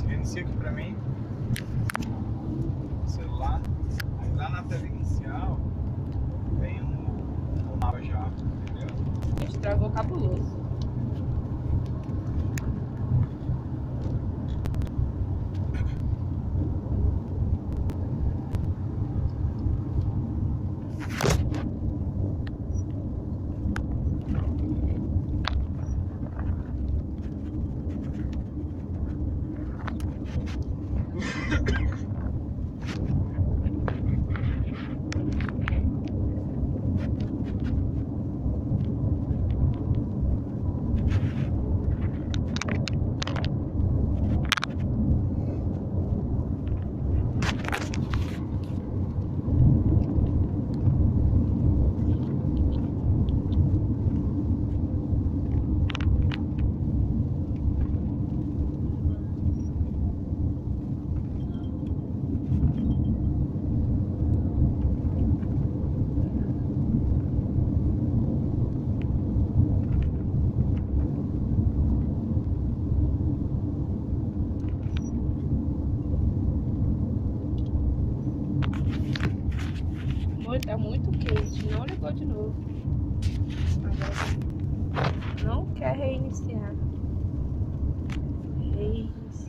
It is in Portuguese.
Inicia aqui pra mim. Celular. Aí lá na tela inicial vem um mapa já, entendeu? Gente, travou cabuloso. Amor, tá muito quente. Não ligou de novo. Agora não quer reiniciar. Reiniciar.